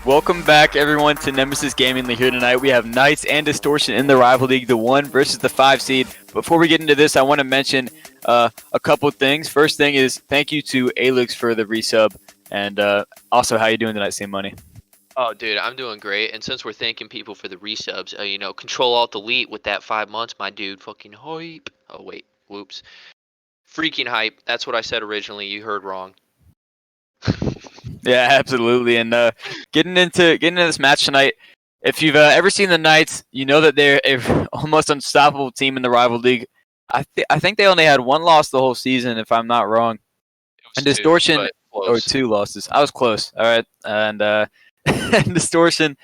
Welcome back, everyone, to Nemesis Gaming League here tonight. We have Knights and Distortion in the rival league, the 1 versus the 5 seed. Before we get into this, I want to mention a couple things. First thing is thank you to Alux for the resub, and also how you doing tonight, Same Money? Oh, dude, I'm doing great. And since we're thanking people for the resubs, Control Alt Delete with that 5 months, my dude, fucking hype. Oh wait, whoops, freaking hype. That's what I said originally. You heard wrong. Yeah, absolutely. And getting into this match tonight, if you've ever seen the Knights, you know that they're an almost unstoppable team in the rival league. I think they only had 1 loss the whole season, if I'm not wrong. And Distortion, or 2 losses. I was close. All right, and and Distortion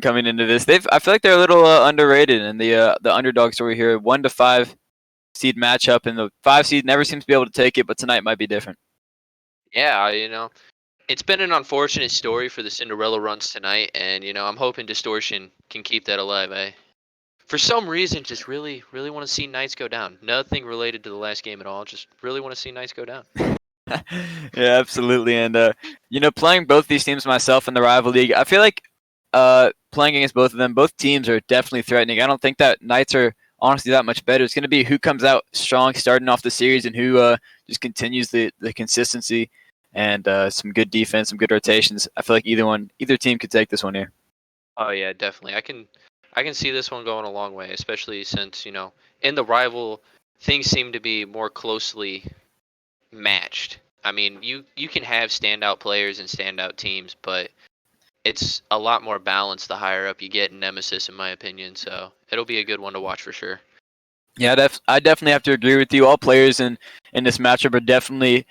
coming into this. I feel like they're a little underrated in the underdog story here. 1 to 5 seed matchup, and the 5 seed never seems to be able to take it, but tonight might be different. Yeah, it's been an unfortunate story for the Cinderella runs tonight, and I'm hoping Distortion can keep that alive. For some reason, just really want to see Knights go down. Nothing related to the last game at all. Just really want to see Knights go down. Yeah, absolutely. And playing both these teams myself in the rival league, I feel like playing against both of them, both teams are definitely threatening. I don't think that Knights are honestly that much better. It's going to be who comes out strong starting off the series and who just continues the consistency and some good defense, some good rotations. I feel like either team could take this one here. Oh yeah, definitely. I can see this one going a long way, especially since in the rival things seem to be more closely matched. I mean, you can have standout players and standout teams, but it's a lot more balanced the higher up you get in Nemesis, in my opinion. So it'll be a good one to watch for sure. Yeah, I definitely have to agree with you. All players in this matchup could definitely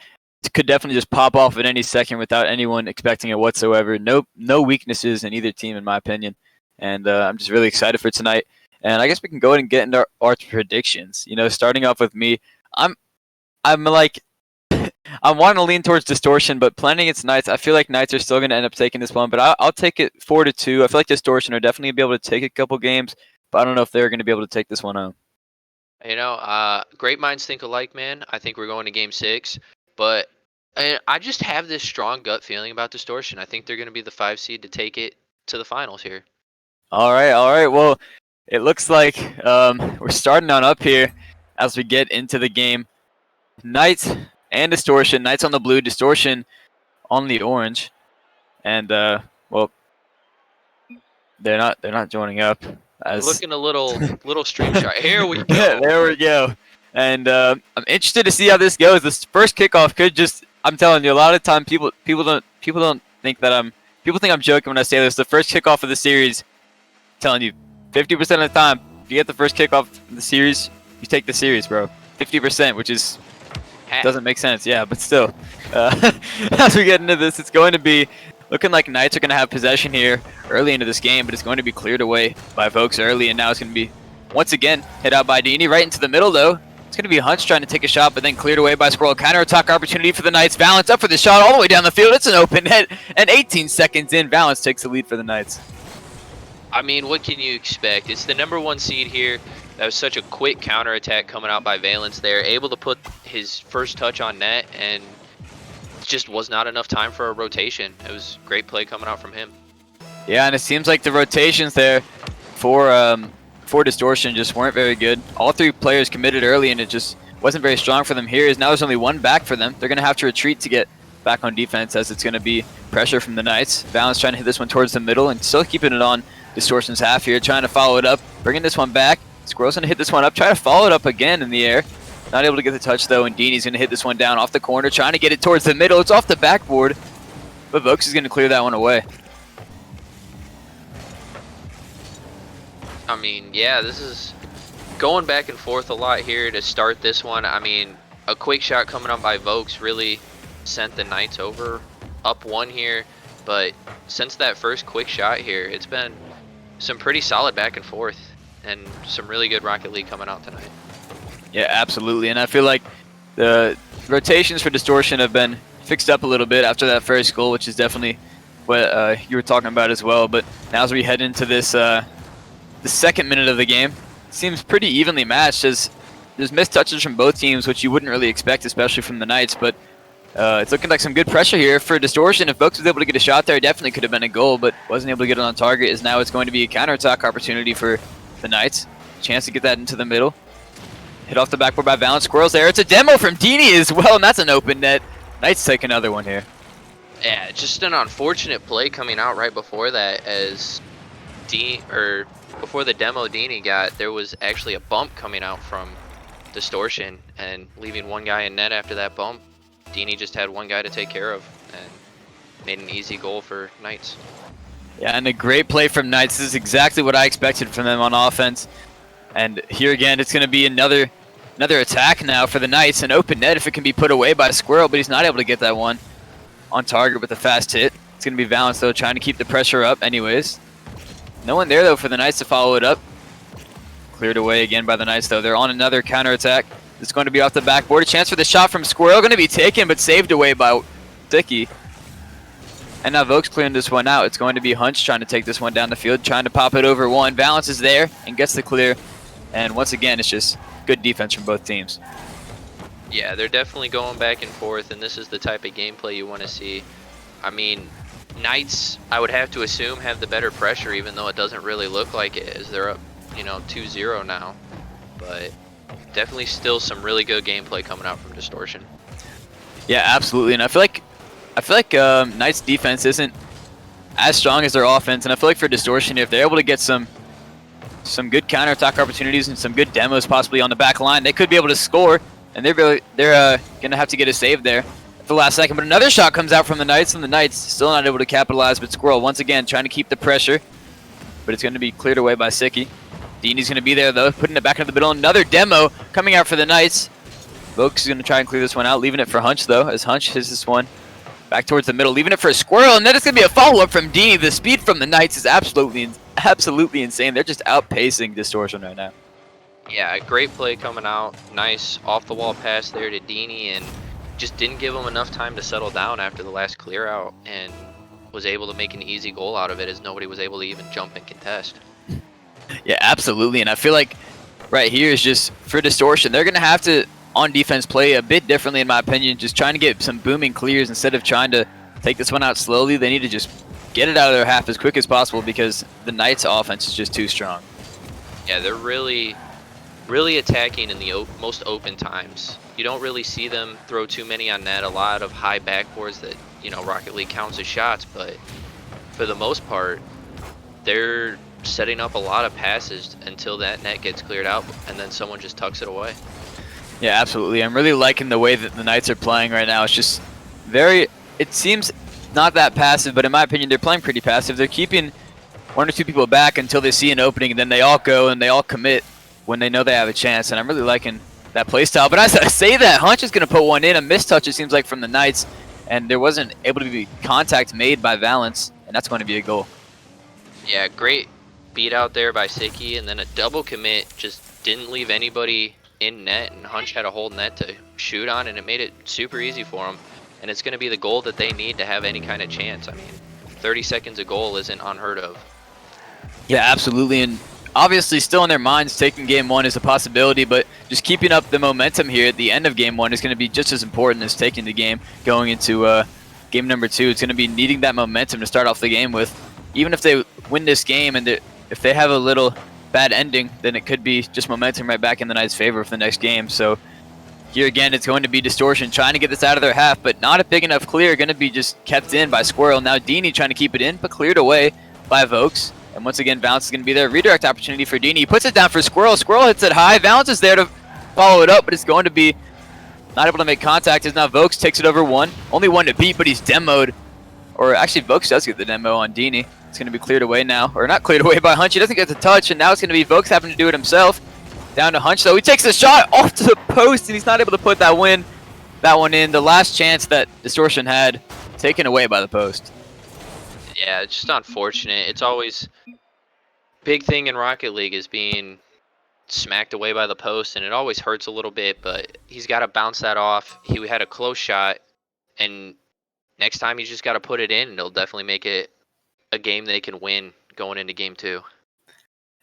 just pop off at any second without anyone expecting it whatsoever. No weaknesses in either team, in my opinion. And I'm just really excited for tonight. And I guess we can go ahead and get into our predictions. Starting off with me, I'm like I'm wanting to lean towards Distortion, but playing against Knights, I feel like Knights are still going to end up taking this one. But I'll take it 4-2. I feel like Distortion are definitely going to be able to take a couple games, but I don't know if they're going to be able to take this one home. Great minds think alike, man. I think we're going to Game 6, but I just have this strong gut feeling about Distortion. I think they're going to be the 5 seed to take it to the finals here. All right. Well, it looks like we're starting on up here as we get into the game. Knights and Distortion. Knights on the blue, Distortion on the orange. And well, they're not joining up. Looking a little stream shot. Here we go. There we go. And I'm interested to see how this goes. This first kickoff could just—I'm telling you, a lot of time people don't think that people think I'm joking when I say this. The first kickoff of the series, I'm telling you, 50% of the time, if you get the first kickoff of the series, you take the series, bro. 50%, which is doesn't make sense. Yeah, but still, as we get into this, it's going to be looking like Knights are going to have possession here early into this game, but it's going to be cleared away by Vokes early, and now it's going to be, once again, hit out by Dini right into the middle, though. It's going to be Hunch trying to take a shot, but then cleared away by Squirrel. Counter-attack opportunity for the Knights. Valance up for the shot all the way down the field. It's an open net, and 18 seconds in, Valance takes the lead for the Knights. I mean, what can you expect? It's the #1 seed here. That was such a quick counterattack coming out by Valance there. Able to put his first touch on net, and just was not enough time for a rotation. It was great play coming out from him. Yeah, and it seems like the rotations there for Distortion just weren't very good. All 3 players committed early, and it just wasn't very strong for them here. Now there's only 1 back for them. They're going to have to retreat to get back on defense, as it's going to be pressure from the Knights. Valance trying to hit this one towards the middle and still keeping it on Distortion's half here, trying to follow it up, bringing this one back. Squirrel's going to hit this one up, try to follow it up again in the air. Not able to get the touch, though, and Dini's going to hit this one down off the corner, trying to get it towards the middle. It's off the backboard, but Vokes is going to clear that one away. I mean, yeah, this is going back and forth a lot here to start this one. I mean, a quick shot coming up by Vokes really sent the Knights over up 1 here, but since that first quick shot here, it's been some pretty solid back and forth and some really good Rocket League coming out tonight. Yeah, absolutely, and I feel like the rotations for Distortion have been fixed up a little bit after that first goal, which is definitely what you were talking about as well. But now as we head into this the second minute of the game, it seems pretty evenly matched, as there's missed touches from both teams, which you wouldn't really expect, especially from the Knights. But It's looking like some good pressure here for Distortion. If Vokes was able to get a shot there, it definitely could have been a goal, but wasn't able to get it on target. As now it's going to be a counterattack opportunity for the Knights. Chance to get that into the middle. Hit off the backboard by Valence. Squirrels there. It's a demo from Dini as well, and that's an open net. Knights take another one here. Yeah, just an unfortunate play coming out right before that, as before the demo Dini got, there was actually a bump coming out from Distortion, and leaving one guy in net after that bump. Dini just had one guy to take care of and made an easy goal for Knights. Yeah, and a great play from Knights. This is exactly what I expected from them on offense. And here again, it's going to be another attack now for the Knights. An open net if it can be put away by Squirrel, but he's not able to get that one on target with a fast hit. It's going to be Valence, though, trying to keep the pressure up anyways. No one there, though, for the Knights to follow it up. Cleared away again by the Knights, though. They're on another counterattack. It's going to be off the backboard. A chance for the shot from Squirrel. Going to be taken, but saved away by Dicky. And now Vokes clearing this one out. It's going to be Hunch trying to take this one down the field, trying to pop it over one. Valence is there and gets the clear. And once again, it's just good defense from both teams. Yeah, they're definitely going back and forth, and this is the type of gameplay you want to see. I mean, Knights, I would have to assume, have the better pressure, even though it doesn't really look like it, as they're up, 2-0 now. But definitely still some really good gameplay coming out from Distortion. Yeah, absolutely. And I feel like Knights' defense isn't as strong as their offense, and I feel like for Distortion, if they're able to get some good counterattack opportunities and some good demos possibly on the back line, they could be able to score, and they're gonna have to get a save there at the last second. But another shot comes out from the Knights, and the Knights still not able to capitalize. But Squirrel once again trying to keep the pressure, but it's going to be cleared away by Sicky. Dini's going to be there though, putting it back into the middle. Another demo coming out for the Knights. Vokes is going to try and clear this one out, leaving it for Hunch though, as Hunch hits this one back towards the middle, leaving it for a Squirrel, and then it's going to be a follow-up from Dini. The speed from the Knights is absolutely insane. They're just outpacing Distortion right now. Yeah, great play coming out. Nice off-the-wall pass there to Dini, and just didn't give him enough time to settle down after the last clear out, and was able to make an easy goal out of it, as nobody was able to even jump and contest. Yeah, absolutely. And I feel like right here is just for Distortion, they're going to have to, on defense, play a bit differently, in my opinion, just trying to get some booming clears instead of trying to take this one out slowly. They need to just get it out of their half as quick as possible because the Knights' offense is just too strong. Yeah, they're really attacking in the most open times. You don't really see them throw too many on net, a lot of high backboards that, Rocket League counts as shots, but for the most part, they're setting up a lot of passes until that net gets cleared out, and then someone just tucks it away. Yeah, absolutely. I'm really liking the way that the Knights are playing right now. It's just it seems not that passive, but in my opinion, they're playing pretty passive. They're keeping one or two people back until they see an opening, and then they all go and they all commit when they know they have a chance, and I'm really liking that play style. But as I say that, Hunch is going to put one in, a mistouch, it seems like, from the Knights, and there wasn't able to be contact made by Valence, and that's going to be a goal. Yeah, great beat out there by Sicky, and then a double commit just didn't leave anybody in net, and Hunch had a whole net to shoot on, and it made it super easy for him. And it's going to be the goal that they need to have any kind of chance. I mean, 30 seconds a goal isn't unheard of. Yeah, absolutely, and obviously still in their minds taking game one is a possibility, but just keeping up the momentum here at the end of game one is going to be just as important as taking the game going into game number two. It's going to be needing that momentum to start off the game with. Even if they win this game and if they have a little bad ending, then it could be just momentum right back in the Knights' favor for the next game. So here again, it's going to be Distortion trying to get this out of their half, but not a big enough clear. Going to be just kept in by Squirrel. Now Dini trying to keep it in, but cleared away by Vokes. And once again, Valence is going to be there. Redirect opportunity for Dini. He puts it down for Squirrel. Squirrel hits it high. Valence is there to follow it up, but it's going to be not able to make contact. As now Vokes takes it over one. Only one to beat, but he's demoed. Or actually, Vokes does get the demo on Dini. It's going to be cleared away now. Or not cleared away by Hunch. He doesn't get the touch, and now it's going to be Vokes having to do it himself. Down to Hunch, though. He takes a shot off to the post, and he's not able to put that one in. The last chance that Distortion had, taken away by the post. Yeah, it's just unfortunate. It's always big thing in Rocket League is being smacked away by the post, and it always hurts a little bit, but he's got to bounce that off. He had a close shot, and next time he's just got to put it in, and it'll definitely make it a game they can win going into game two.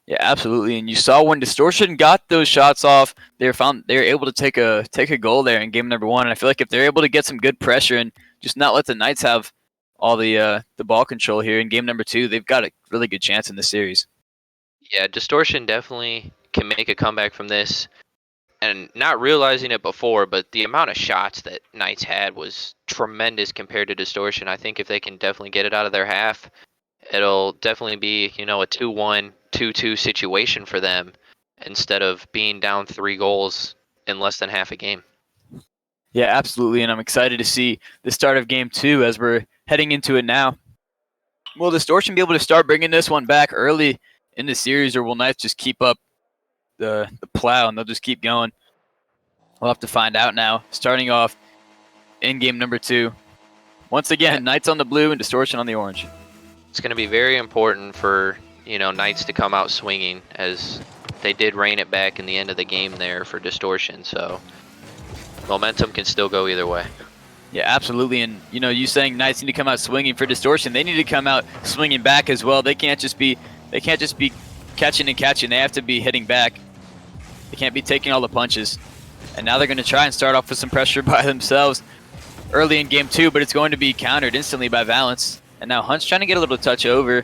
Yeah, absolutely. And you saw when Distortion got those shots off, they were able to take a goal there in game number 1. And I feel like if they're able to get some good pressure and just not let the Knights have all the ball control here in game number 2, they've got a really good chance in the series. Yeah, Distortion definitely can make a comeback from this. And not realizing it before, but the amount of shots that Knights had was tremendous compared to Distortion. I think if they can definitely get it out of their half, it'll definitely be, you know, a 2-1, 2-2 situation for them instead of being down 3 goals in less than half a game. Yeah, absolutely. And I'm excited to see the start of game 2 as we're heading into it now. Will Distortion be able to start bringing this one back early in the series, or will Knights just keep up the plow and they'll just keep going? We'll have to find out now. Starting off in game number 2. Once again, Knights on the blue and Distortion on the orange. It's going to be very important for, you know, Knights to come out swinging, as they did rein it back in the end of the game there for Distortion. So momentum can still go either way. Yeah, absolutely. And, you know, you saying Knights need to come out swinging for Distortion. They need to come out swinging back as well. They can't just be catching and catching. They have to be hitting back. They can't be taking all the punches. And now they're going to try and start off with some pressure by themselves early in game 2, but it's going to be countered instantly by Valence. And now Hunt's trying to get a little touch over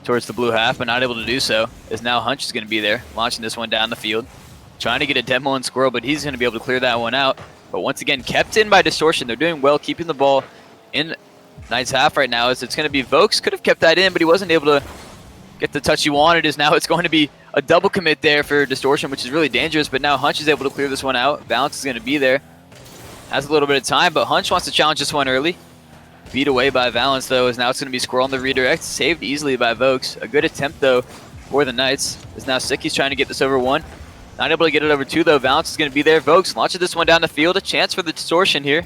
towards the blue half, but not able to do so, as now Hunch is going to be there, launching this one down the field. Trying to get a demo and Squirrel, but he's going to be able to clear that one out. But once again, kept in by Distortion. They're doing well keeping the ball in Knight's half right now, as it's going to be Vokes. Could have kept that in, but he wasn't able to get the touch he wanted, as now it's going to be a double commit there for Distortion, which is really dangerous. But now Hunch is able to clear this one out. Valence is going to be there. Has a little bit of time, but Hunch wants to challenge this one early. Beat away by Valence, though, as now it's going to be Squirrel on the redirect. Saved easily by Vokes. A good attempt, though, for the Knights. As now Sicky's trying to get this over 1. Not able to get it over 2, though. Valence is going to be there. Vokes launches this one down the field. A chance for the Distortion here.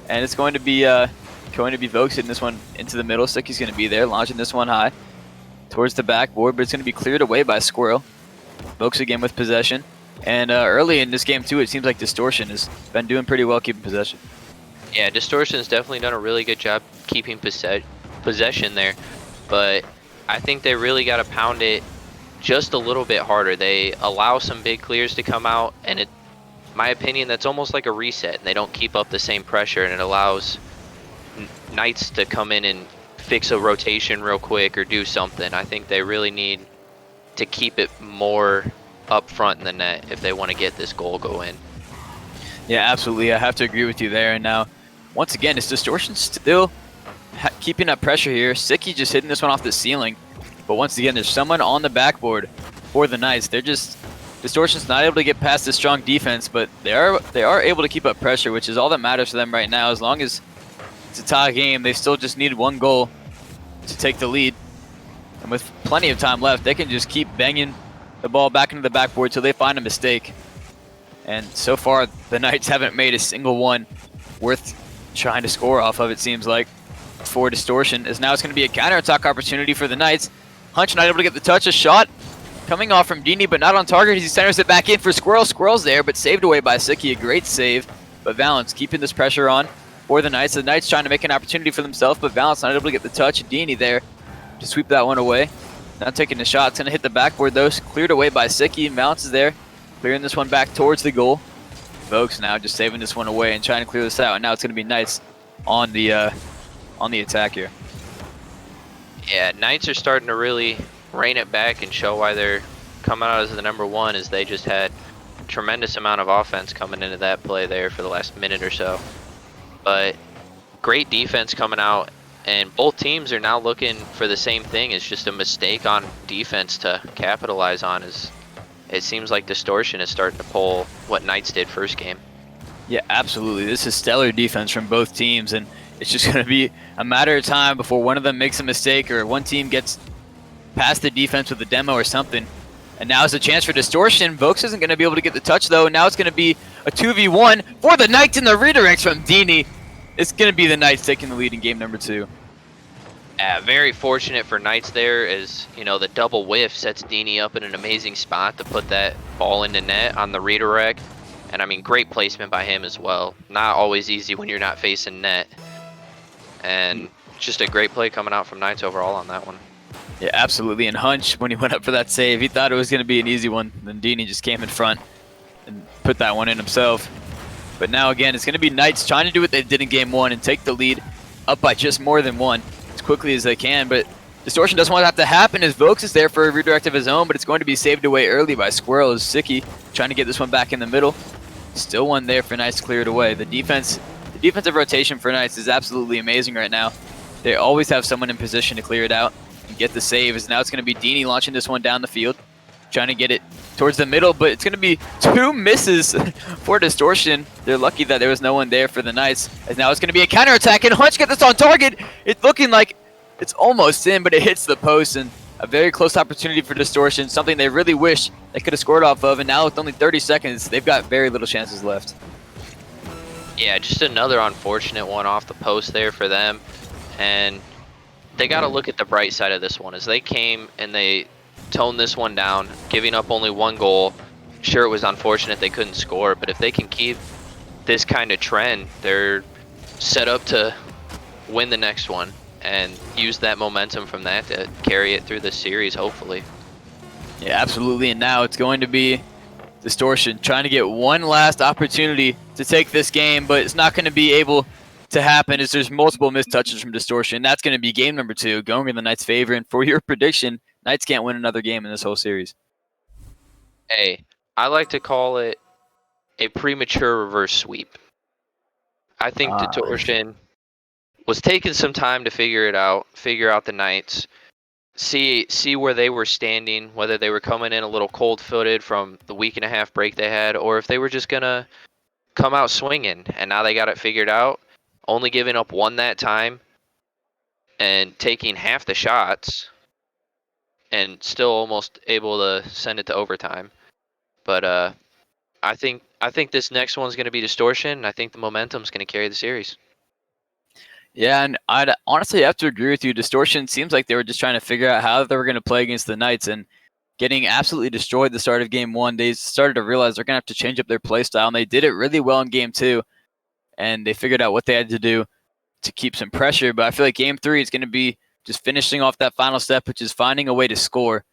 And it's going to be Vokes hitting this one into the middle. Sicky's going to be there, launching this one high towards the backboard, but it's going to be cleared away by Squirrel. Vokes again with possession. And early in this game, too, it seems like Distortion has been doing pretty well keeping possession. Yeah, Distortion's definitely done a really good job keeping possession there, but I think they really got to pound it just a little bit harder. They allow some big clears to come out, and in my opinion, that's almost like a reset, and they don't keep up the same pressure, and it allows Knights to come in and fix a rotation real quick or do something. I think they really need to keep it more up front in the net if they want to get this goal go in. Yeah, absolutely. I have to agree with you there. And now, once again, it's Distortion still keeping up pressure here. Sicky just hitting this one off the ceiling. But once again, there's someone on the backboard for the Knights. Distortion's not able to get past the strong defense, but they are able to keep up pressure, which is all that matters to them right now. As long as it's a tie game, they still just need 1 goal to take the lead. And with plenty of time left, they can just keep banging the ball back into the backboard till they find a mistake. And so far, the Knights haven't made a single one worth trying to score off of, it seems like, for Distortion. As now it's going to be a counterattack opportunity for the Knights. Hunch not able to get the touch. A shot coming off from Dini, but not on target. He centers it back in for Squirrel. Squirrel's there, but saved away by Sicky. A great save. But Valence keeping this pressure on for the Knights. The Knights trying to make an opportunity for themselves, but Valence not able to get the touch. Dini there to sweep that one away. Not taking the shot. It's going to hit the backboard, though. Cleared away by Sicky, and Valence is there, clearing this one back towards the goal. Vokes now just saving this one away and trying to clear this out. And now it's going to be Knights on the attack here. Yeah, Knights are starting to really rein it back and show why they're coming out as the #1, as they just had a tremendous amount of offense coming into that play there for the last minute or so. But great defense coming out, and both teams are now looking for the same thing. It's just a mistake on defense to capitalize on. As it seems like Distortion is starting to pull what Knights did first game. Yeah, absolutely. This is stellar defense from both teams, and it's just going to be a matter of time before one of them makes a mistake or one team gets past the defense with a demo or something. And now is a chance for Distortion. Vokes isn't going to be able to get the touch, though. Now it's going to be a 2v1 for the Knights, in the redirects from Dini. It's going to be the Knights taking the lead in game number 2. Very fortunate for Knights there, as you know, the double whiff sets Dini up in an amazing spot to put that ball into net on the redirect. And I mean, great placement by him as well. Not always easy when you're not facing net. And just a great play coming out from Knights overall on that one. Yeah, absolutely. And Hunch, when he went up for that save, he thought it was going to be an easy one. Then Dini just came in front and put that one in himself. But now again, it's going to be Knights trying to do what they did in game 1 and take the lead up by just more than 1 as quickly as they can. But Distortion doesn't want that to happen as Vokes is there for a redirect of his own, but it's going to be saved away early by Squirrel as Sicky trying to get this one back in the middle. Still one there for Knights to clear it away. The defensive rotation for Knights is absolutely amazing right now. They always have someone in position to clear it out and get the save. As now it's going to be Dini launching this one down the field, trying to get it towards the middle, but it's going to be 2 misses for Distortion. They're lucky that there was no one there for the Knights, as now it's going to be a counterattack, and Hunch gets this on target. It's looking like it's almost in, but it hits the post, and a very close opportunity for Distortion, something they really wish they could have scored off of, and now with only 30 seconds, they've got very little chances left. Yeah, just another unfortunate one off the post there for them, and they got to look at the bright side of this one, as they came and they toned this one down, giving up only 1 goal. Sure, it was unfortunate they couldn't score, but if they can keep this kind of trend, they're set up to win the next one and use that momentum from that to carry it through the series, hopefully. Yeah, absolutely, and now it's going to be Distortion trying to get one last opportunity to take this game, but it's not going to be able to happen as there's multiple missed touches from Distortion. That's going to be game number 2, going in the Knights' favor, and for your prediction, Knights can't win another game in this whole series. Hey, I like to call it a premature reverse sweep. I think Distortion was taking some time to figure out the Knights, see where they were standing, whether they were coming in a little cold-footed from the week-and-a-half break they had, or if they were just going to come out swinging, and now they got it figured out, only giving up 1 that time and taking half the shots and still almost able to send it to overtime. But I think this next one's going to be Distortion, and I think the momentum's going to carry the series. Yeah, and I'd honestly have to agree with you. Distortion seems like they were just trying to figure out how they were going to play against the Knights, and getting absolutely destroyed at the start of game 1, they started to realize they're going to have to change up their play style, and they did it really well in game 2, and they figured out what they had to do to keep some pressure. But I feel like game 3 is going to be just finishing off that final step, which is finding a way to score.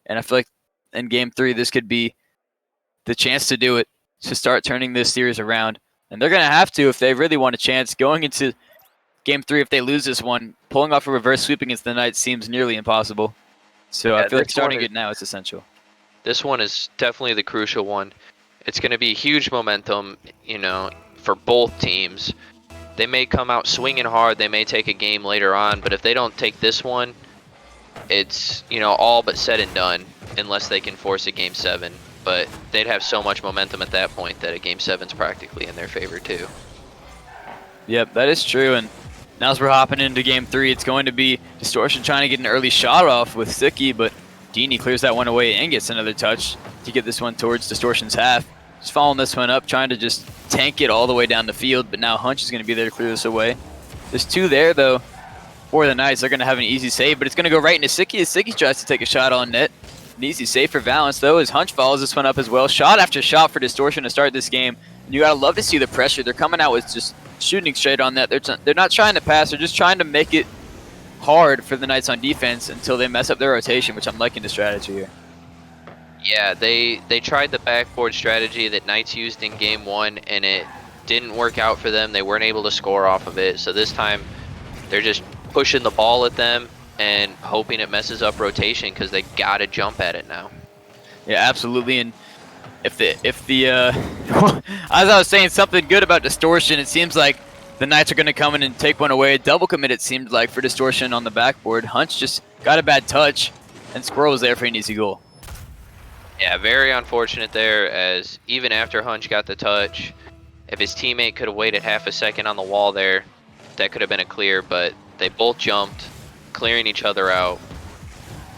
And I feel like in game 3, this could be the chance to do it, to start turning this series around. And they're going to have to if they really want a chance. Going into game 3, if they lose this one, pulling off a reverse sweep against the Knights seems nearly impossible. So I feel like starting it now is essential. This one is definitely the crucial one. It's going to be huge momentum, for both teams. They may come out swinging hard. They may take a game later on, but if they don't take this one, it's, all but said and done unless they can force a game 7. But they'd have so much momentum at that point that a game 7's practically in their favor too. Yep, that is true. And now as we're hopping into game 3, it's going to be Distortion trying to get an early shot off with Sicky, but Dini clears that one away and gets another touch to get this one towards Distortion's half. Just following this one up, trying to just tank it all the way down the field, but now Hunch is going to be there to clear this away. There's 2 there, though, for the Knights. They're going to have an easy save, but it's going to go right into Sicky as Sicky tries to take a shot on net. An easy save for Valence, though, as Hunch follows this one up as well. Shot after shot for Distortion to start this game. And you got to love to see the pressure. They're coming out with just shooting straight on that. They're not trying to pass. They're just trying to make it hard for the Knights on defense until they mess up their rotation, which I'm liking the strategy here. Yeah, they tried the backboard strategy that Knights used in game 1, and it didn't work out for them. They weren't able to score off of it. So this time, they're just pushing the ball at them and hoping it messes up rotation because they got to jump at it now. Yeah, absolutely. And if the as I was saying something good about Distortion, it seems like the Knights are going to come in and take one away. A double commit, it seemed like, for Distortion on the backboard. Hunch just got a bad touch, and Squirrel was there for an easy goal. Yeah, very unfortunate there, as even after Hunch got the touch, if his teammate could have waited half a second on the wall there, that could have been a clear, but they both jumped, clearing each other out,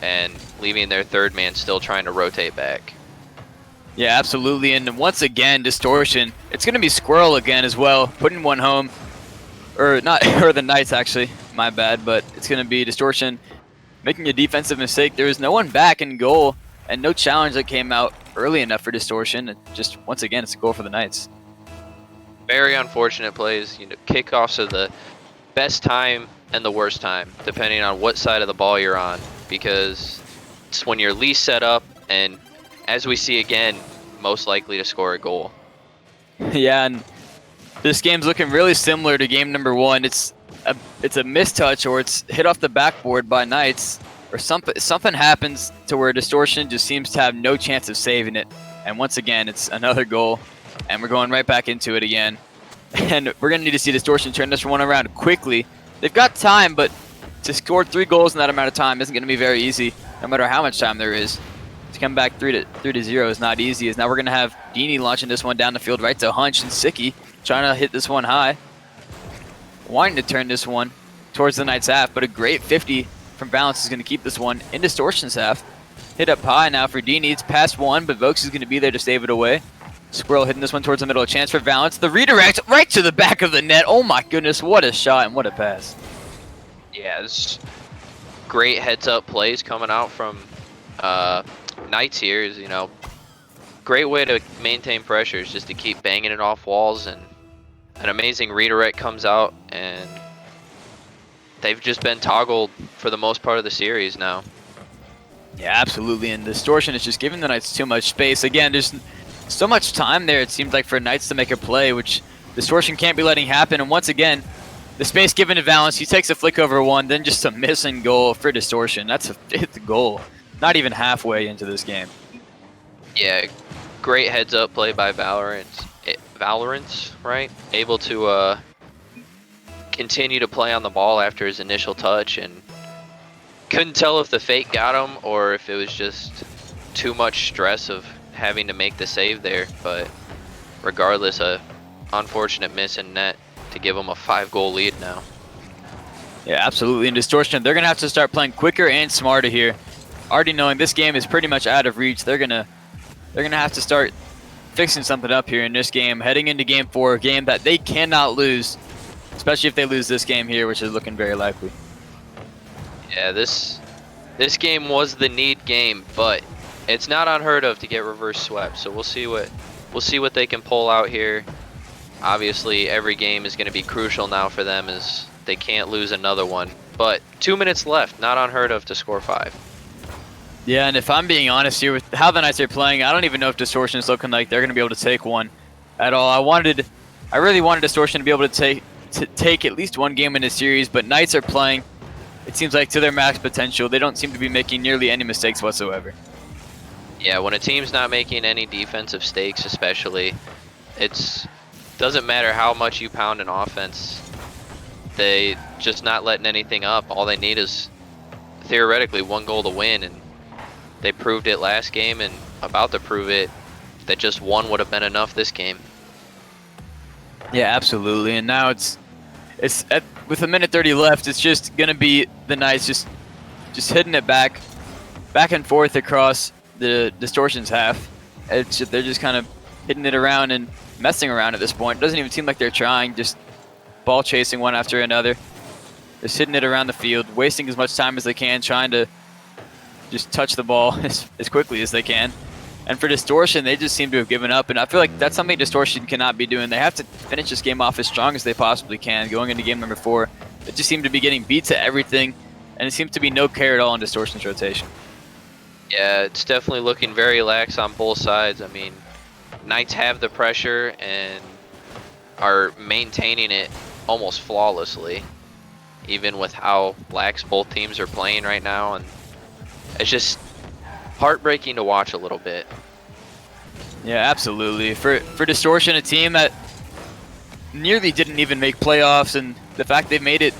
and leaving their third man still trying to rotate back. Yeah, absolutely. And once again, Distortion, it's going to be Squirrel again as well, putting one home. Or not, or the Knights actually, my bad, but it's going to be Distortion making a defensive mistake. There was no one back in goal and no challenge that came out early enough for Distortion. And just, once again, it's a goal for the Knights. Very unfortunate plays. Kickoffs are the best time and the worst time, depending on what side of the ball you're on. because it's when you're least set up, and as we see again, most likely to score a goal. Yeah, and this game's looking really similar to game number 1. It's a mistouch, or it's hit off the backboard by Knights, or something happens to where Distortion just seems to have no chance of saving it. And once again, it's another goal, and we're going right back into it again. And we're gonna need to see Distortion turn this one around quickly. They've got time, but to score 3 goals in that amount of time isn't gonna be very easy, no matter how much time there is. To come back 3-0 is not easy, as now we're gonna have Dini launching this one down the field right to Hunch, and Sicky trying to hit this one high. Wanting to turn this one towards the Knights' half, but a great 50 from Balance is going to keep this one in Distortion's half. Hit up high now for Dini. It's past 1, but Vokes is going to be there to save it away. Squirrel hitting this one towards the middle. A chance for Balance. The redirect right to the back of the net. Oh my goodness, what a shot and what a pass. Yeah, it's great heads-up plays coming out from Knights here. Is, great way to maintain pressure is just to keep banging it off walls, and an amazing redirect comes out, and they've just been toggled for the most part of the series now. Yeah, absolutely, and Distortion is just giving the Knights too much space. Again, there's so much time there, it seems like, for Knights to make a play, which Distortion can't be letting happen. And once again, the space given to Valance, he takes a flick over one, then just a missing goal for Distortion. That's a 5th goal, not even halfway into this game. Yeah, great heads-up play by Valorant, right? Able to continue to play on the ball after his initial touch, and couldn't tell if the fake got him or if it was just too much stress of having to make the save there. But regardless, a unfortunate miss in net to give him a 5-goal lead now. Yeah, absolutely. In Distortion, they're going to have to start playing quicker and smarter here. Already knowing this game is pretty much out of reach, they're gonna have to start fixing something up here in this game, heading into game 4, a game that they cannot lose, especially if they lose this game here, which is looking very likely. Yeah, this game was the need game, but it's not unheard of to get reverse swept. So we'll see what they can pull out here. Obviously, every game is going to be crucial now for them, as they can't lose another one. But 2 minutes left, not unheard of to score 5. Yeah, and if I'm being honest here with how the Knights are playing, I don't even know if Distortion is looking like they're going to be able to take one at all. I really wanted Distortion to be able to take at least one game in this series, but Knights are playing, it seems like, to their max potential. They don't seem to be making nearly any mistakes whatsoever. Yeah, when a team's not making any defensive mistakes, especially, it doesn't matter how much you pound an offense. They just not letting anything up. All they need is theoretically 1 goal to win, and they proved it last game, and about to prove it that just 1 would have been enough this game. Yeah, absolutely. And now with a minute 30 left, it's just gonna be the Knights just hitting it back and forth across the Distortion's half. They're just kind of hitting it around and messing around at this point. It doesn't even seem like they're trying, just ball chasing one after another. Just hitting it around the field, wasting as much time as they can, trying to just touch the ball as quickly as they can. And for Distortion, they just seem to have given up, and I feel like that's something Distortion cannot be doing. They have to finish this game off as strong as they possibly can going into game number 4. They just seem to be getting beat to everything, and it seems to be no care at all in Distortion's rotation. Yeah, it's definitely looking very lax on both sides. I mean, Knights have the pressure and are maintaining it almost flawlessly, even with how lax both teams are playing right now, and it's just heartbreaking to watch a little bit. Yeah, absolutely. For Distortion, a team that nearly didn't even make playoffs, and the fact they made it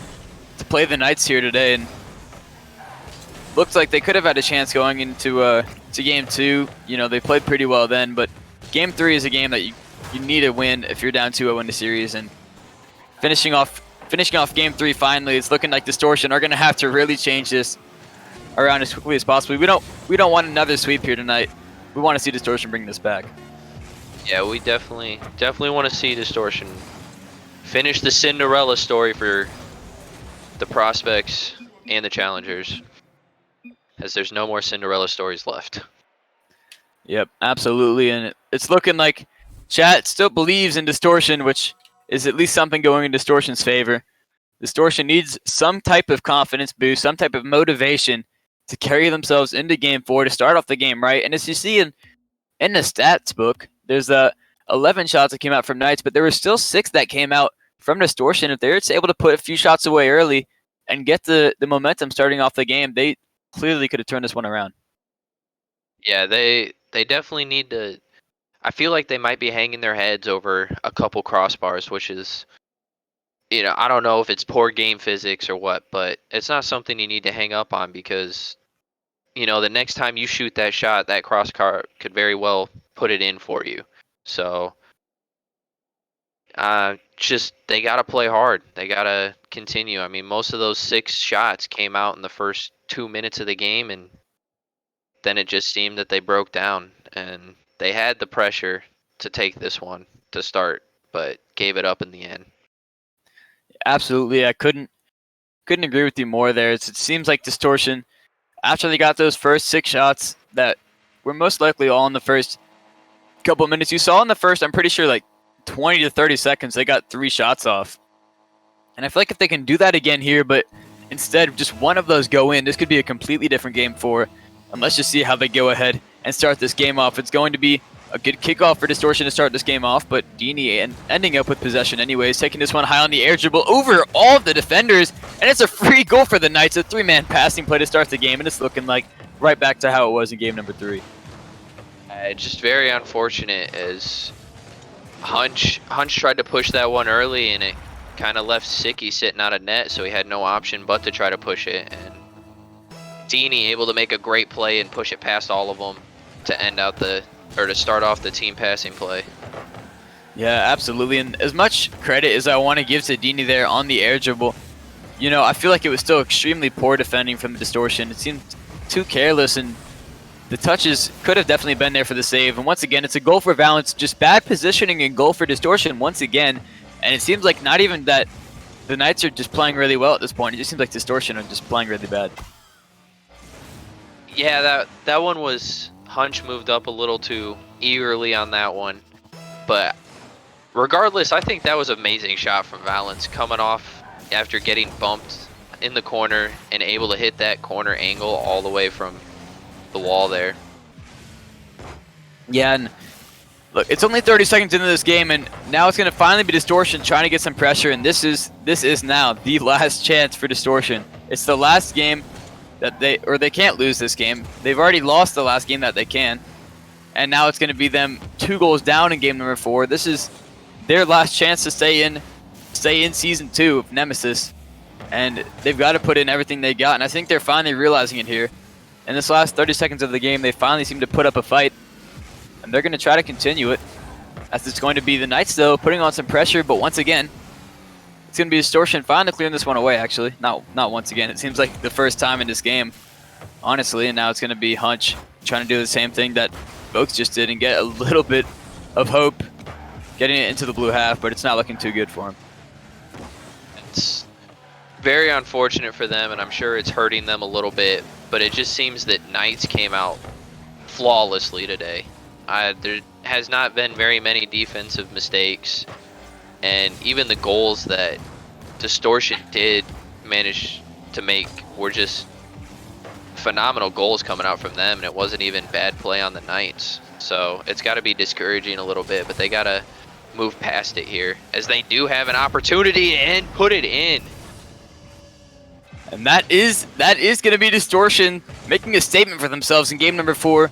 to play the Knights here today, and looks like they could have had a chance going into to game 2. They played pretty well then, but game 3 is a game that you need to win if you're down 2-0 in the series. And finishing off game 3 finally, it's looking like Distortion are going to have to really change this around as quickly as possible. We don't want another sweep here tonight. We want to see Distortion bring this back. Yeah, we definitely want to see Distortion finish the Cinderella story for the prospects and the challengers, as there's no more Cinderella stories left. Yep, absolutely. And it's looking like chat still believes in Distortion, which is at least something going in Distortion's favor. Distortion needs some type of confidence boost, some type of motivation to carry themselves into game 4 to start off the game right. And as you see in the stats book, there's 11 shots that came out from Knights, but there were still 6 that came out from Distortion. If they're able to put a few shots away early and get the momentum starting off the game, they clearly could have turned this one around. Yeah, they definitely need to. I feel like they might be hanging their heads over a couple crossbars, which is, I don't know if it's poor game physics or what, but it's not something you need to hang up on because, the next time you shoot that shot, that crossbar could very well put it in for you. So, just they got to play hard. They got to continue. I mean, most of those 6 shots came out in the first 2 minutes of the game, and then it just seemed that they broke down, and they had the pressure to take this one to start, but gave it up in the end. Absolutely, I couldn't agree with you more there. It seems like Distortion, after they got those first 6 shots that were most likely all in the first couple of minutes, you saw in the first, I'm pretty sure, like 20 to 30 seconds, they got 3 shots off. And I feel like if they can do that again here, but instead just one of those go in, this could be a completely different game 4. And let's just see how they go ahead and start this game off. It's going to be a good kickoff for Distortion to start this game off, but Dini ending up with possession anyways, taking this one high on the air dribble over all of the defenders, and it's a free goal for the Knights, a 3-man passing play to start the game, and it's looking like right back to how it was in game number 3. Just very unfortunate as Hunch tried to push that one early, and it kind of left Sicky sitting out of net, so he had no option but to try to push it, and Dini able to make a great play and push it past all of them to start off the team passing play. Yeah, absolutely. And as much credit as I want to give to Dini there on the air dribble, I feel like it was still extremely poor defending from the Distortion. It seemed too careless, and the touches could have definitely been there for the save. And once again, it's a goal for Valence, just bad positioning and goal for Distortion once again. And it seems like not even that the Knights are just playing really well at this point. It just seems like Distortion are just playing really bad. Yeah, that one was Hunch moved up a little too eagerly on that one. But regardless, I think that was an amazing shot from Valence coming off after getting bumped in the corner and able to hit that corner angle all the way from the wall there. Yeah, and look, it's only 30 seconds into this game, and now it's going to finally be Distortion trying to get some pressure, and this is now the last chance for Distortion. It's the last game that they can't lose this game. They've already lost the last game that they can, and now it's going to be them 2 goals down in game number 4. This is their last chance to stay in season 2 of Nemesis, and they've got to put in everything they got, and I think they're finally realizing it here. In this last 30 seconds of the game, they finally seem to put up a fight, and they're going to try to continue it, as it's going to be the Knights, though, putting on some pressure, but once again, it's going to be Distortion finally clearing this one away, actually. Not once again. It seems like the first time in this game, honestly, and now it's going to be Hunch trying to do the same thing that Vokes just did and get a little bit of hope getting it into the blue half, but it's not looking too good for him. It's very unfortunate for them, and I'm sure it's hurting them a little bit, but it just seems that Knights came out flawlessly today. There has not been very many defensive mistakes, and even the goals that Distortion did manage to make were just phenomenal goals coming out from them, and it wasn't even bad play on the Knights. So it's got to be discouraging a little bit, but they got to move past it here, as they do have an opportunity and put it in. And that is going to be Distortion making a statement for themselves in game number 4.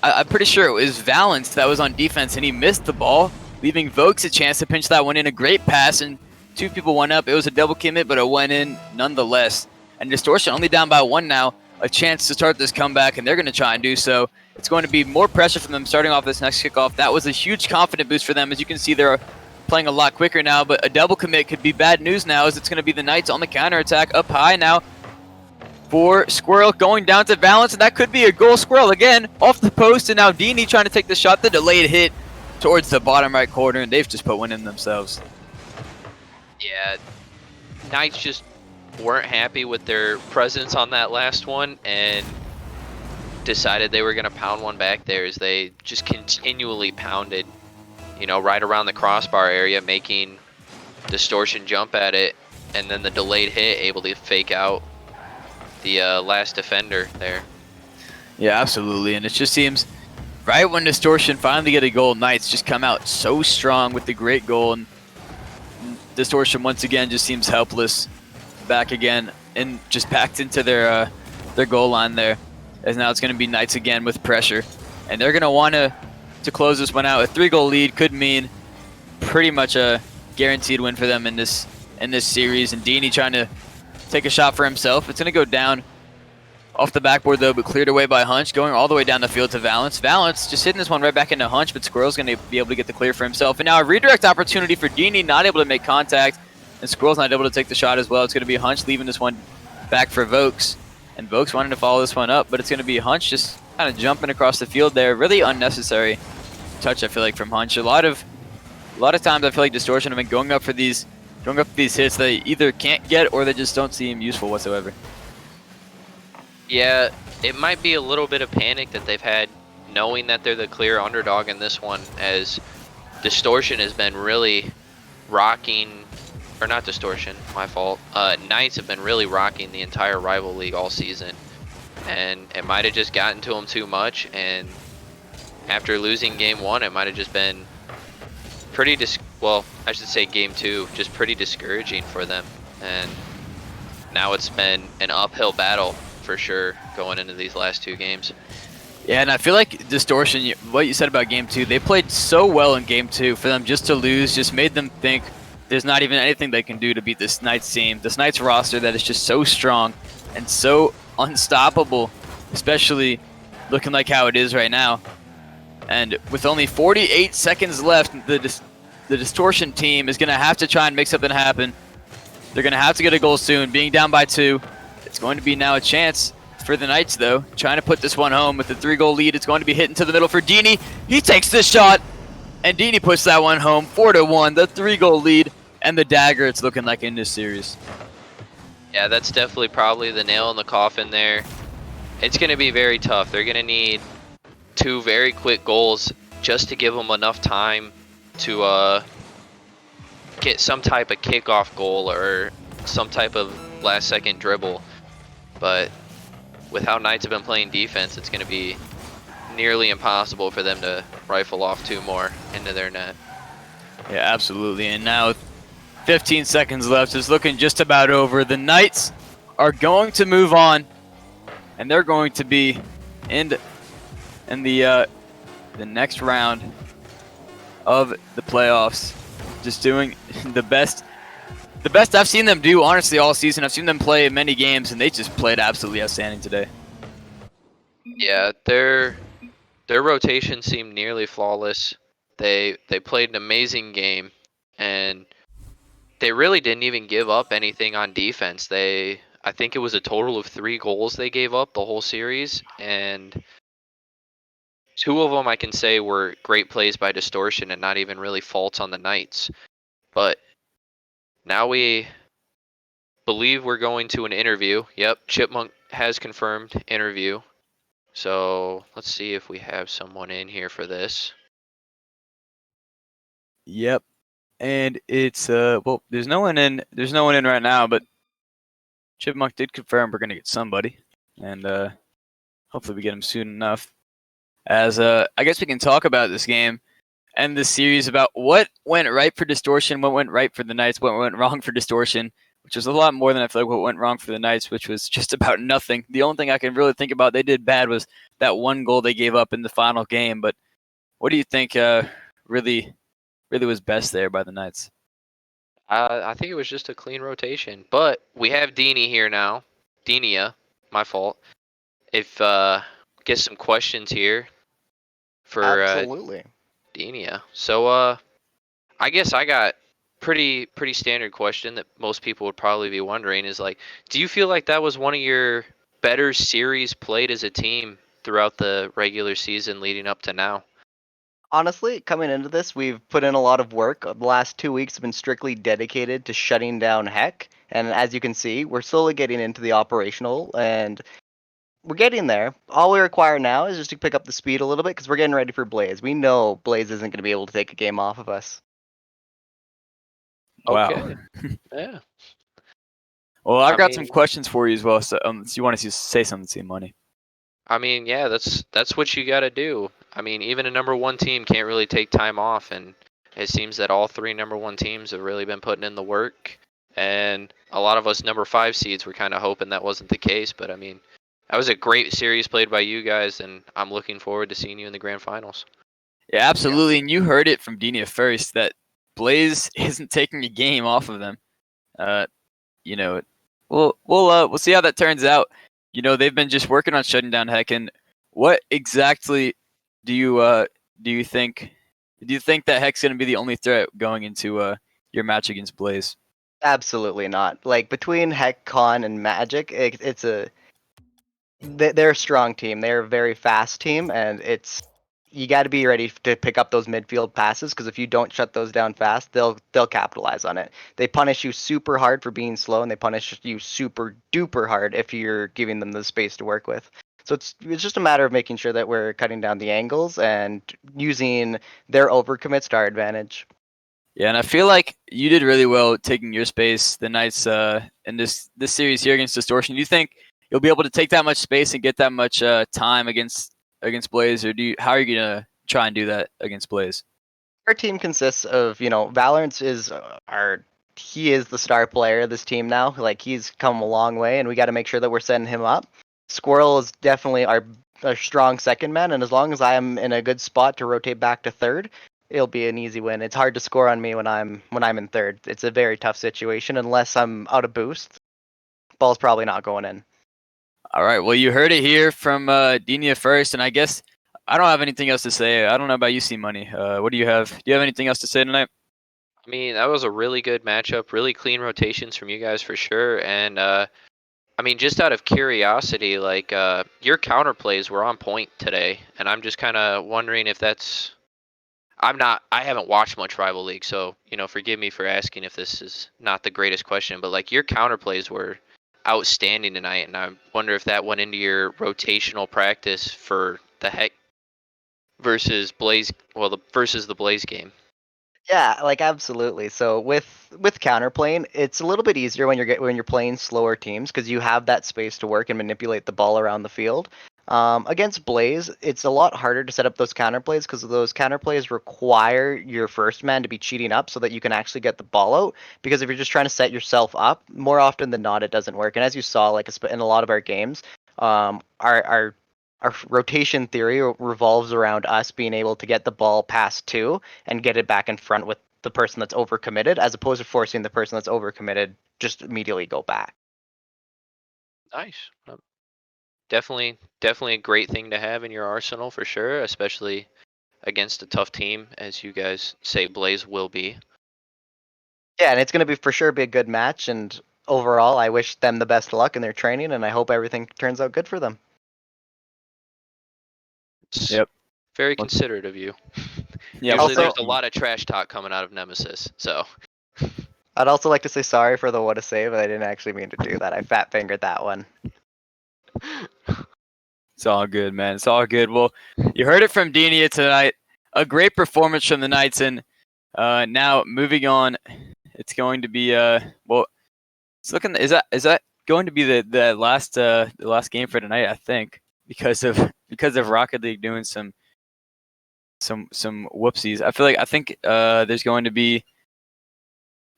I'm pretty sure it was Valence that was on defense, and he missed the ball, leaving Vokes a chance to pinch that one in. A great pass, and 2 people went up. It was a double commit, but it went in nonetheless. And Distortion only down by 1 now, a chance to start this comeback, and they're going to try and do so. It's going to be more pressure from them starting off this next kickoff. That was a huge confident boost for them. As you can see, they're playing a lot quicker now, but a double commit could be bad news now, as it's going to be the Knights on the counterattack up high now for Squirrel, going down to Valence, and that could be a goal. Squirrel again off the post, and now Dini trying to take the shot. The delayed hit towards the bottom right corner, and they've just put one in themselves. Yeah, Knights just weren't happy with their presence on that last one and decided they were going to pound one back there, as they just continually pounded, right around the crossbar area, making Distortion jump at it, and then the delayed hit able to fake out the last defender there. Yeah, absolutely. And it just seems right when Distortion finally get a goal, Knights just come out so strong with the great goal, and Distortion once again just seems helpless back again and just packed into their goal line there. As now it's going to be Knights again with pressure, and they're going to want to close this one out. A 3-goal lead could mean pretty much a guaranteed win for them in this series. And Dini trying to take a shot for himself. It's going to go down off the backboard though, but cleared away by Hunch, going all the way down the field to Valence. Valence just hitting this one right back into Hunch, but Squirrel's going to be able to get the clear for himself. And now a redirect opportunity for Dini, not able to make contact, and Squirrel's not able to take the shot as well. It's going to be Hunch leaving this one back for Vokes, and Vokes wanting to follow this one up, but it's going to be Hunch just kind of jumping across the field there. Really unnecessary touch, I feel like, from Hunch. A lot of times I feel like Distortion have been going up for these hits they either can't get or they just don't seem useful whatsoever. Yeah, it might be a little bit of panic that they've had knowing that they're the clear underdog in this one, as Distortion has been really rocking, or not Distortion, my fault. Knights have been really rocking the entire rival league all season, and it might have just gotten to them too much, and after losing game 1, it might have just been pretty I should say game 2, just pretty discouraging for them, and now it's been an uphill battle for sure going into these last 2 games. Yeah, and I feel like Distortion, what you said about game 2, they played so well in game 2. For them just to lose just made them think there's not even anything they can do to beat this Knights team. This Knights roster that is just so strong and so unstoppable, especially looking like how it is right now. And with only 48 seconds left, the Distortion team is going to have to try and make something happen. They're going to have to get a goal soon, being down by 2. It's going to be now a chance for the Knights, though, trying to put this one home with a 3-goal lead. It's going to be hit into the middle for Dini. He takes the shot, and Dini puts that one home. 4-1, the 3-goal lead, and the dagger it's looking like in this series. Yeah, that's definitely probably the nail in the coffin there. It's going to be very tough. They're going to need 2 very quick goals just to give them enough time to get some type of kickoff goal or some type of last-second dribble. But with how Knights have been playing defense, it's going to be nearly impossible for them to rifle off 2 more into their net. Yeah, absolutely. And now 15 seconds left. It's looking just about over. The Knights are going to move on, and they're going to be in the next round of the playoffs. Just doing the best I've seen them do, honestly, all season. I've seen them play many games, and they just played absolutely outstanding today. Yeah, their rotation seemed nearly flawless. They played an amazing game, and they really didn't even give up anything on defense. I think it was a total of 3 goals they gave up the whole series, and 2 of them I can say were great plays by Distortion and not even really faults on the Knights. But now we believe we're going to an interview. Yep, Chipmunk has confirmed interview. So let's see if we have someone in here for this. Yep. And it's well, there's no one in right now, but Chipmunk did confirm we're gonna get somebody. And hopefully we get him soon enough. As I guess we can talk about this game and this series, about what went right for Distortion, what went right for the Knights, what went wrong for Distortion, which was a lot more than I feel like what went wrong for the Knights, which was just about nothing. The only thing I can really think about they did bad was that 1 goal they gave up in the final game. But what do you think really was best there by the Knights? I think it was just a clean rotation. But we have Dini here now. Dinia, my fault. If get some questions here for Absolutely. Dinia. So I guess I got pretty standard question that most people would probably be wondering is like, do you feel like that was one of your better series played as a team throughout the regular season leading up to now? Honestly, coming into this, we've put in a lot of work. The last 2 weeks have been strictly dedicated to shutting down Heck. And as you can see, we're slowly getting into the operational, and we're getting there. All we require now is just to pick up the speed a little bit, because we're getting ready for Blaze. We know Blaze isn't going to be able to take a game off of us. Wow. Okay. Yeah. Well, I've I got some mean, questions for you as well. So, you want to say something, see money? I mean, yeah, that's what you got to do. I mean, even a number one team can't really take time off, and it seems that all three number one teams have really been putting in the work. And a lot of us number five seeds were kind of hoping that wasn't the case, but I mean, that was a great series played by you guys, and I'm looking forward to seeing you in the grand finals. Yeah, absolutely. And you heard it from Dina first that Blaze isn't taking a game off of them. Uh, you know, we'll see how that turns out. You know, they've been just working on shutting down Heck. And what exactly do you think? Do you think that Heck's going to be the only threat going into your match against Blaze? Absolutely not. Like between Heck, Con, and Magic, they're a strong team. They're a very fast team, and you got to be ready to pick up those midfield passes because if you don't shut those down fast, they'll capitalize on it. They punish you super hard for being slow, and they punish you super duper hard if you're giving them the space to work with. So it's just a matter of making sure that we're cutting down the angles and using their overcommits to our advantage. Yeah, and I feel like you did really well taking your space the nights in this series here against Distortion. Do you think you'll be able to take that much space and get that much time against Blaze, or how are you gonna try and do that against Blaze? Our team consists of, Valorant is he is the star player of this team now. Like he's come a long way, and we got to make sure that we're setting him up. Squirrel is definitely our strong second man, and as long as I am in a good spot to rotate back to third, it'll be an easy win. It's hard to score on me when I'm in third. It's a very tough situation unless I'm out of boost. Ball's probably not going in. All right. Well, you heard it here from Dinia first, and I guess I don't have anything else to say. I don't know about you, C Money. What do you have? Do you have anything else to say tonight? I mean, that was a really good matchup, really clean rotations from you guys for sure. And I mean, just out of curiosity, like your counterplays were on point today, and I'm just kind of wondering if that's. I haven't watched much Rival League, so forgive me for asking if this is not the greatest question, but like your counterplays were outstanding tonight, and I wonder if that went into your rotational practice for the Heck versus Blaze, versus the Blaze game. Yeah, like absolutely. So with counterplaying, it's a little bit easier when you're playing slower teams because you have that space to work and manipulate the ball around the field. Against Blaze, it's a lot harder to set up those counterplays because those counterplays require your first man to be cheating up so that you can actually get the ball out. Because if you're just trying to set yourself up, more often than not, it doesn't work. And as you saw, like in a lot of our games, our rotation theory revolves around us being able to get the ball past two and get it back in front with the person that's overcommitted, as opposed to forcing the person that's overcommitted just immediately go back. Nice. Definitely a great thing to have in your arsenal for sure, especially against a tough team, as you guys say Blaze will be. Yeah, and it's going to be for sure be a good match. And overall, I wish them the best luck in their training, and I hope everything turns out good for them. It's Yep. very considerate of you. Yeah. Usually Also- there's a lot of trash talk coming out of Nemesis, so. I'd also like to say sorry for the what a save. I didn't actually mean to do that. I fat fingered that one. It's all good, man. It's all good. Well, you heard it from Denia tonight. A great performance from the Knights, and now moving on, it's going to be it's looking. Is that going to be the last game for tonight? I think because of Rocket League doing some whoopsies. I think there's going to be,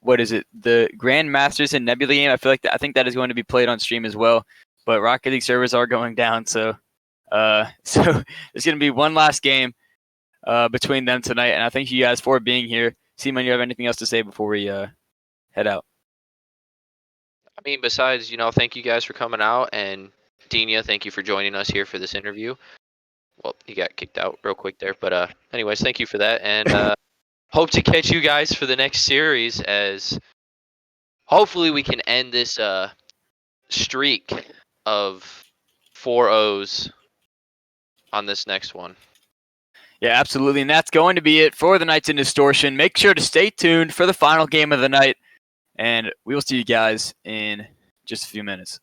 what is it? The Grandmasters and Nebula game. I think that is going to be played on stream as well. But Rocket League servers are going down, so so there's going to be one last game between them tonight. And I thank you guys for being here. Seaman, you have anything else to say before we head out? I mean, besides, thank you guys for coming out, and Denia, thank you for joining us here for this interview. Well, he got kicked out real quick there, but anyways, thank you for that, and hope to catch you guys for the next series, as hopefully we can end this streak of 4-0s on this next one. Yeah, absolutely. And that's going to be it for the Knights in Distortion. Make sure to stay tuned for the final game of the night, and we will see you guys in just a few minutes.